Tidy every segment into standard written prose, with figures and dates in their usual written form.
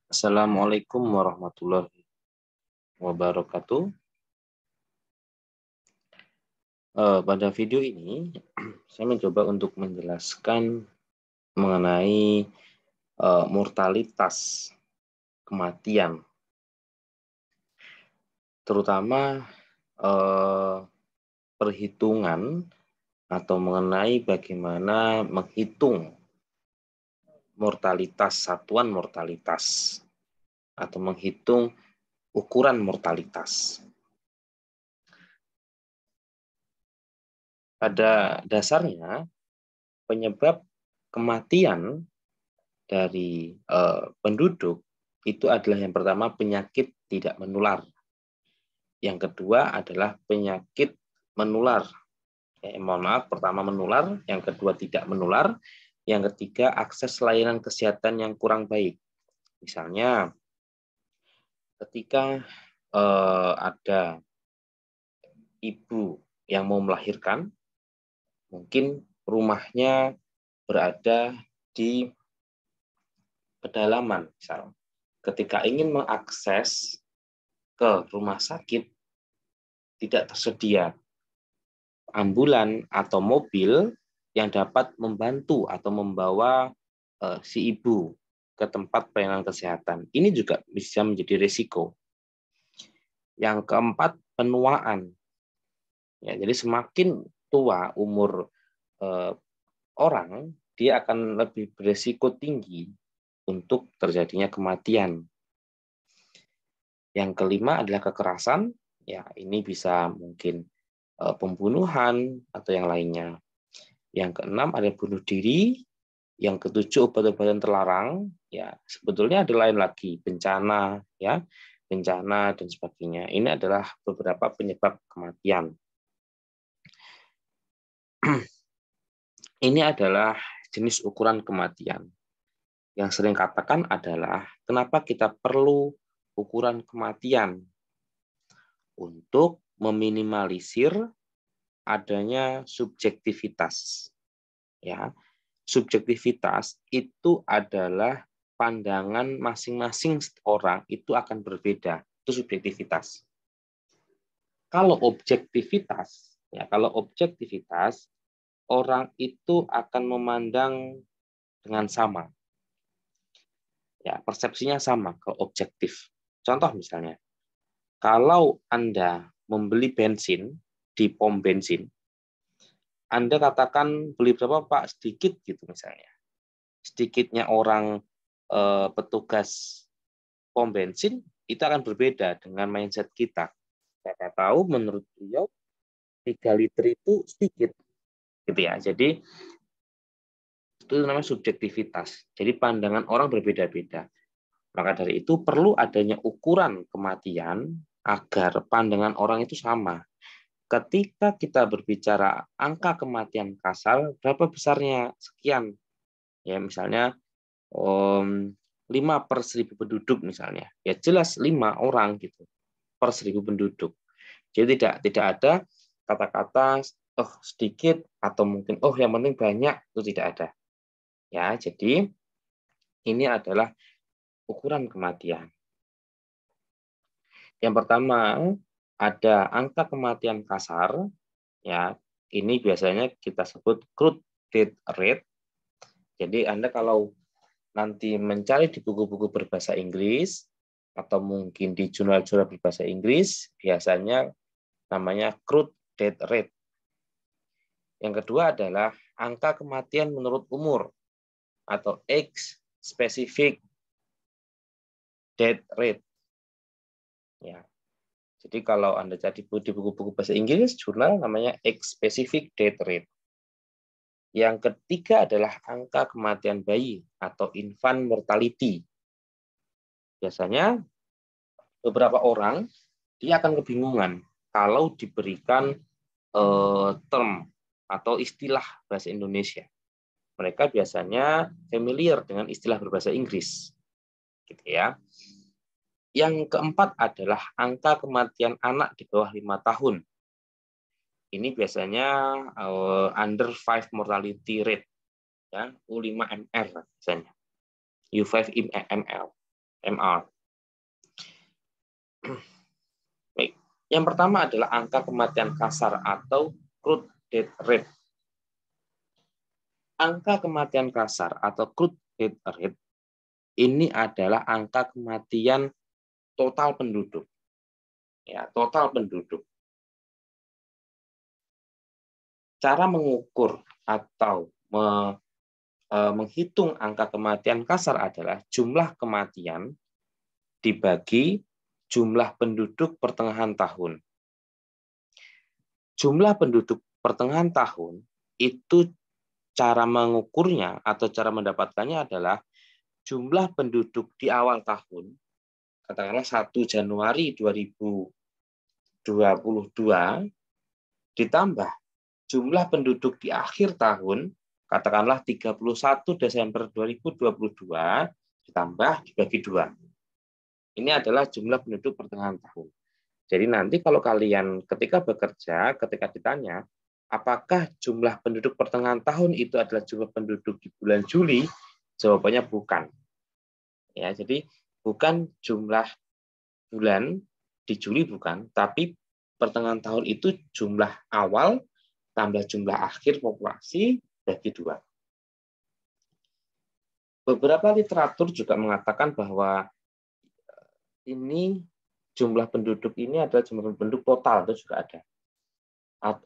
Assalamualaikum warahmatullahi wabarakatuh. Pada video ini, saya mencoba untuk menjelaskan mengenai mortalitas kematian, terutama perhitungan atau mengenai bagaimana menghitung mortalitas, satuan mortalitas, atau menghitung ukuran mortalitas. Pada dasarnya, penyebab kematian dari penduduk itu adalah yang pertama penyakit tidak menular. Yang kedua adalah penyakit menular. Mohon maaf, pertama menular, yang kedua tidak menular, yang ketiga akses layanan kesehatan yang kurang baik. Misalnya ketika ada ibu yang mau melahirkan, mungkin rumahnya berada di pedalaman, misal. Ketika ingin mengakses ke rumah sakit, tidak tersedia ambulan atau mobil yang dapat membantu atau membawa si ibu ke tempat pelayanan kesehatan. Ini juga bisa menjadi risiko. Yang keempat, penuaan. Ya, jadi semakin tua umur orang, dia akan lebih berisiko tinggi untuk terjadinya kematian. Yang kelima adalah kekerasan. Ya, ini bisa mungkin pembunuhan atau yang lainnya. Yang keenam ada bunuh diri. Yang ketujuh obat-obatan terlarang. Ya, sebetulnya ada lain lagi, bencana, ya, bencana dan sebagainya. Ini adalah beberapa penyebab kematian. Ini adalah jenis ukuran kematian. Yang sering katakan adalah kenapa kita perlu ukuran kematian untuk meminimalisir adanya subjektivitas. Ya, subjektivitas itu adalah pandangan masing-masing orang itu akan berbeda. Itu subjektivitas. Kalau objektivitas, orang itu akan memandang dengan sama. Ya, persepsinya sama kalau objektif. Contoh misalnya, kalau Anda membeli bensin di pom bensin, Anda katakan beli berapa Pak? Sedikit gitu misalnya. Sedikitnya orang petugas pom bensin itu akan berbeda dengan mindset kita. Saya tahu menurut beliau 3 liter itu sedikit, gitu ya. Jadi itu namanya subjektivitas. Jadi pandangan orang berbeda-beda. Maka dari itu perlu adanya ukuran kematian agar pandangan orang itu sama. Ketika kita berbicara angka kematian kasar, berapa besarnya? Sekian. Ya, misalnya 5/1000 penduduk misalnya. Ya jelas 5 orang gitu per 1000 penduduk. Jadi tidak ada kata-kata oh sedikit atau mungkin oh yang penting banyak, itu tidak ada. Ya, jadi ini adalah ukuran kematian. Yang pertama ada angka kematian kasar, ya ini biasanya kita sebut crude death rate. Jadi Anda kalau nanti mencari di buku-buku berbahasa Inggris atau mungkin di jurnal-jurnal berbahasa Inggris, biasanya namanya crude death rate. Yang kedua adalah angka kematian menurut umur atau age specific death rate. Ya. Jadi kalau Anda cari di buku-buku bahasa Inggris, jurnal namanya age specific death rate. Yang ketiga adalah angka kematian bayi atau infant mortality. Biasanya beberapa orang dia akan kebingungan kalau diberikan term atau istilah bahasa Indonesia. Mereka biasanya familiar dengan istilah berbahasa Inggris, gitu ya. Yang keempat adalah angka kematian anak di bawah 5 tahun. Ini biasanya under 5 mortality rate, ya, U5MR misalnya, U5ML. MR. Baik. Yang pertama adalah angka kematian kasar atau crude death rate. Angka kematian kasar atau crude death rate ini adalah angka kematian total penduduk. Ya, total penduduk. Cara mengukur atau menghitung angka kematian kasar adalah jumlah kematian dibagi jumlah penduduk pertengahan tahun. Jumlah penduduk pertengahan tahun itu cara mengukurnya atau cara mendapatkannya adalah jumlah penduduk di awal tahun, katakanlah 1 Januari 2022 ditambah jumlah penduduk di akhir tahun, katakanlah 31 Desember 2022 ditambah dibagi 2. Ini adalah jumlah penduduk pertengahan tahun. Jadi nanti kalau kalian ketika bekerja, ketika ditanya, apakah jumlah penduduk pertengahan tahun itu adalah jumlah penduduk di bulan Juli? Jawabannya bukan. Ya, jadi bukan jumlah bulan di Juli bukan, tapi pertengahan tahun itu jumlah awal tambah jumlah akhir populasi bagi 2. Beberapa literatur juga mengatakan bahwa ini jumlah penduduk ini adalah jumlah penduduk total, itu juga ada.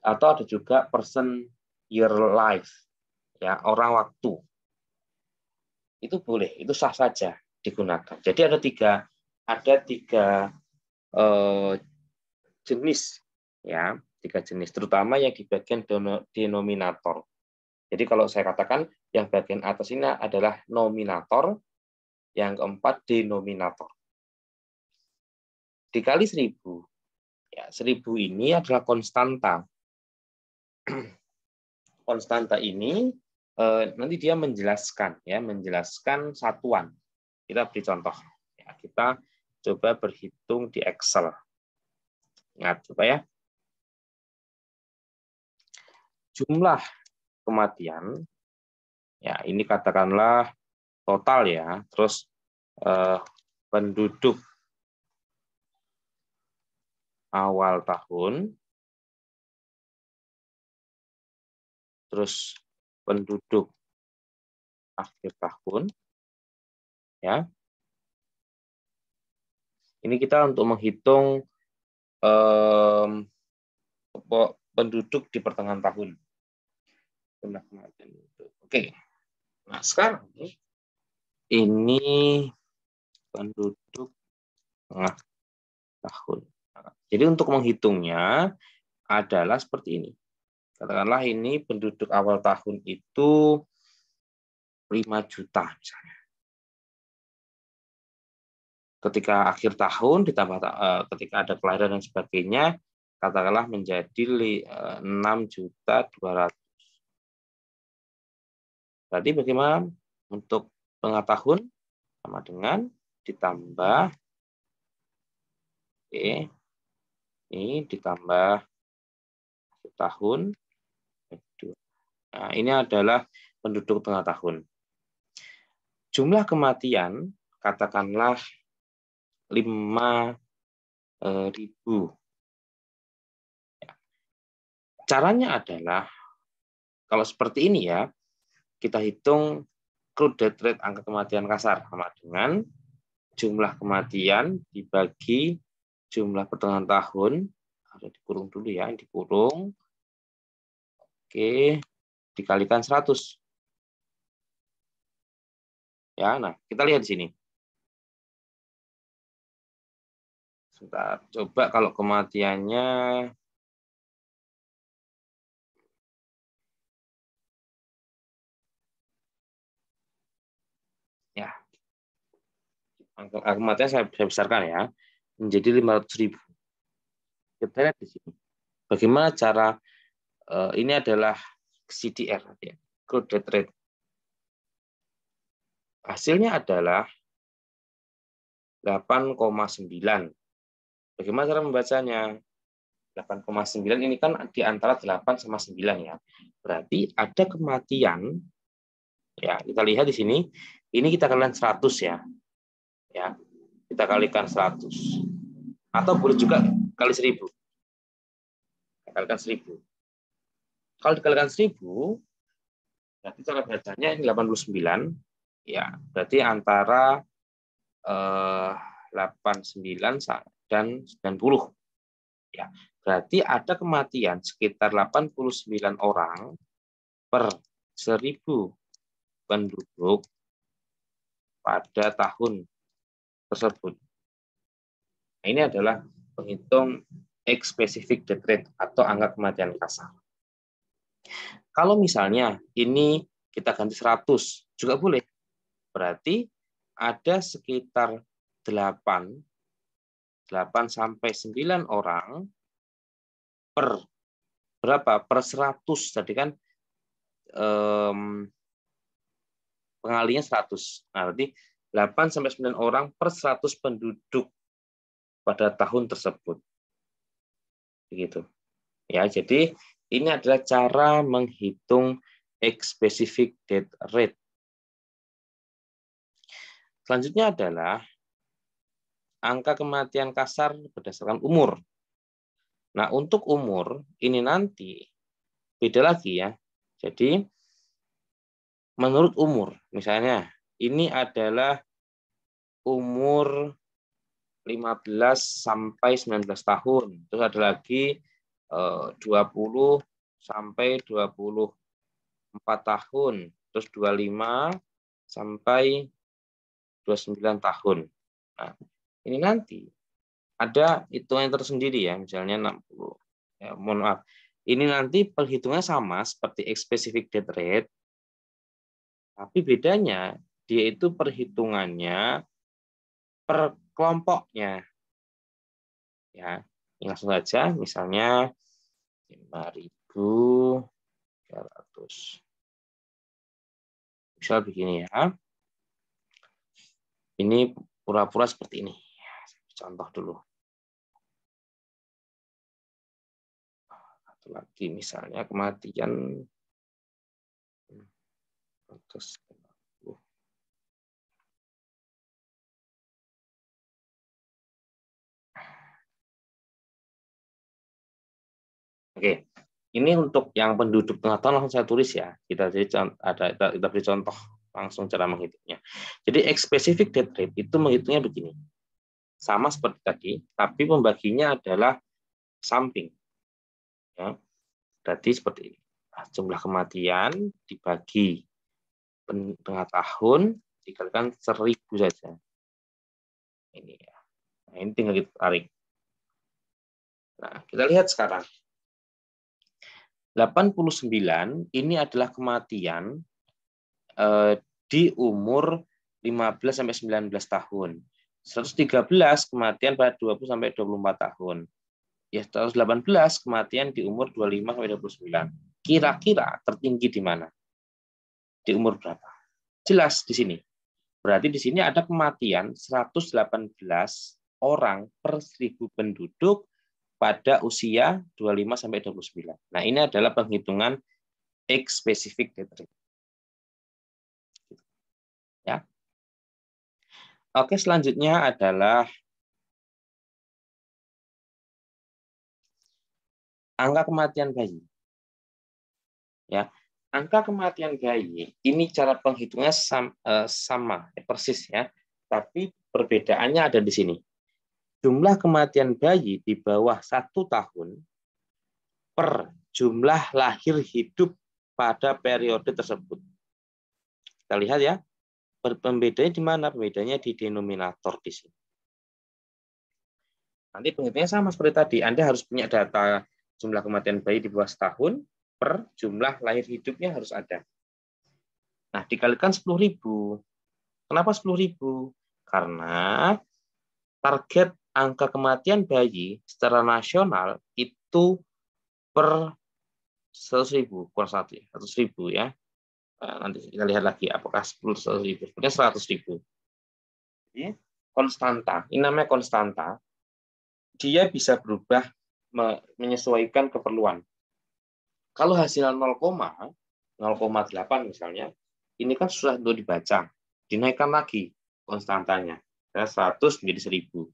Atau ada juga person year life, ya, orang waktu. Itu boleh, itu sah saja digunakan. Jadi ada tiga jenis, ya, 3 jenis, terutama yang di bagian denominator. Jadi kalau saya katakan yang bagian atas ini adalah nominator, yang keempat denominator. Dikali 1000. Ya, 1000 ini adalah konstanta. Konstanta ini nanti dia menjelaskan satuan. Kita beri contoh. Ya, kita coba berhitung di Excel. Ingat, coba ya. Jumlah kematian, ya ini katakanlah total ya. Terus penduduk awal tahun, terus penduduk akhir tahun, ya. Ini kita untuk menghitung penduduk di pertengahan tahun. Oke, nah sekarang ini penduduk tengah tahun. Jadi untuk menghitungnya adalah seperti ini. Katakanlah ini penduduk awal tahun itu 5 juta misalnya. Ketika akhir tahun ditambah ketika ada kelahiran dan sebagainya, katakanlah menjadi 6.200.000. Berarti bagaimana untuk tengah tahun? Sama dengan ditambah ini ditambah tahun. Nah, ini adalah penduduk tengah tahun. Jumlah kematian katakanlah 5.000. Caranya adalah kalau seperti ini ya, kita hitung crude death rate, angka kematian kasar, sama dengan jumlah kematian dibagi jumlah pertengahan tahun. Harus dikurung dulu ya, dikurung. Oke, dikalikan 100. Ya, nah kita lihat di sini. Sebentar, coba kalau kematiannya ya, angka kematian saya besarkan ya, menjadi 500.000. Kita lihat di sini. Bagaimana cara ini adalah CDR, ya, crude death rate. Hasilnya adalah 8,9. Bagaimana cara membacanya? 8,9 ini kan di antara 8 sama 9 ya. Berarti ada kematian, ya kita lihat di sini, ini kita kalian 100 ya. Ya, kita kalikan 100. Atau boleh juga kali 1000. Kalikan 1000. Kalau dikalikan 1000, berarti cara bacanya ini 89. Ya, berarti antara 89 dan 90. Ya, berarti ada kematian sekitar 89 orang per 1000 penduduk pada tahun tersebut. Nah, ini adalah penghitung X-specific death rate atau angka kematian kasar. Kalau misalnya ini kita ganti 100 juga boleh. Berarti ada sekitar 8 sampai 9 orang per berapa? Per 100. Tadi kan pengalinya 100. Nah, berarti 8 sampai 9 orang per 100 penduduk pada tahun tersebut. Begitu. Ya, jadi ini adalah cara menghitung X-specific death rate. Selanjutnya adalah angka kematian kasar berdasarkan umur. Nah, untuk umur ini nanti beda lagi ya. Jadi menurut umur, misalnya ini adalah umur 15 sampai 19 tahun. Terus ada lagi 20 sampai 24 tahun. Terus 25 sampai 29 tahun. Nah, ini nanti ada hitungan tersendiri ya, misalnya 60. Ya, mohon maaf. Ini nanti perhitungannya sama seperti X-specific death rate, tapi bedanya dia itu perhitungannya per kelompoknya. Ya, langsung saja, misalnya 5.300. Misal begini ya. Ini pura-pura seperti ini. Contoh dulu. Satu lagi misalnya kematian 150. Oke, ini untuk yang penduduk tengah tahun langsung saya tulis ya. Kita beri contoh langsung cara menghitungnya. Jadi X-specific death rate itu menghitungnya begini. Sama seperti tadi, tapi pembaginya adalah samping. Ya, berarti seperti ini. Jumlah kematian dibagi tengah tahun dikalikan 1000 saja. Ini ya. Nah, ini tinggal kita tarik. Nah, kita lihat sekarang. 89 ini adalah kematian di umur 15 sampai 19 tahun. 113 kematian pada 20 sampai 24 tahun. Ya, 118 kematian di umur 25 sampai 29. Kira-kira tertinggi di mana? Di umur berapa? Jelas di sini. Berarti di sini ada kematian 118 orang per 1000 penduduk pada usia 25 sampai 29. Nah, ini adalah penghitungan X-specific death rate. Ya. Oke, selanjutnya adalah angka kematian bayi. Ya. Angka kematian bayi ini cara penghitungnya sama persis ya, tapi perbedaannya ada di sini. Jumlah kematian bayi di bawah 1 tahun per jumlah lahir hidup pada periode tersebut. Kita lihat ya, pembedanya di mana? Pembedanya di denominator di sini. Nanti penghitungannya sama seperti tadi. Anda harus punya data jumlah kematian bayi di bawah setahun per jumlah lahir hidupnya harus ada. Nah, dikalikan 10.000. Kenapa 10.000? Karena target angka kematian bayi secara nasional itu per 100.000, kurang 100.000 ya. Nanti kita lihat lagi apakah 10.000. Sebenarnya 100.000. Jadi, konstanta, ini namanya konstanta. Dia bisa berubah menyesuaikan keperluan. Kalau hasilnya 0,8 misalnya, ini kan susah untuk dibaca. Dinaikkan lagi konstantanya. 100 menjadi 1000.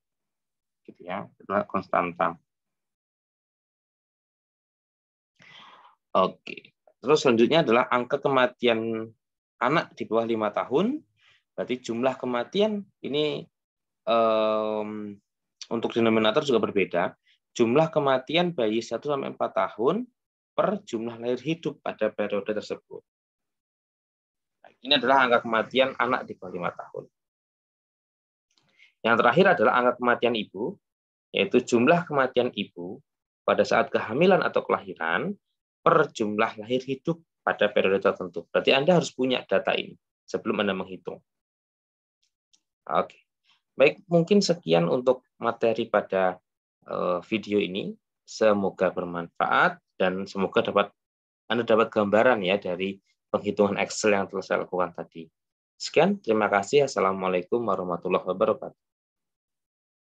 Gitu ya, itulah konstanta. Oke. Terus selanjutnya adalah angka kematian anak di bawah 5 tahun. Berarti jumlah kematian ini untuk denominator juga berbeda. Jumlah kematian bayi 1-4 tahun per jumlah lahir hidup pada periode tersebut. Nah, ini adalah angka kematian anak di bawah 5 tahun. Yang terakhir adalah angka kematian ibu, yaitu jumlah kematian ibu pada saat kehamilan atau kelahiran per jumlah lahir hidup pada periode tertentu. Berarti Anda harus punya data ini sebelum Anda menghitung. Oke. Baik, mungkin sekian untuk materi pada video ini. Semoga bermanfaat dan semoga Anda dapat gambaran ya dari penghitungan Excel yang telah saya lakukan tadi. Sekian, terima kasih. Assalamualaikum warahmatullahi wabarakatuh.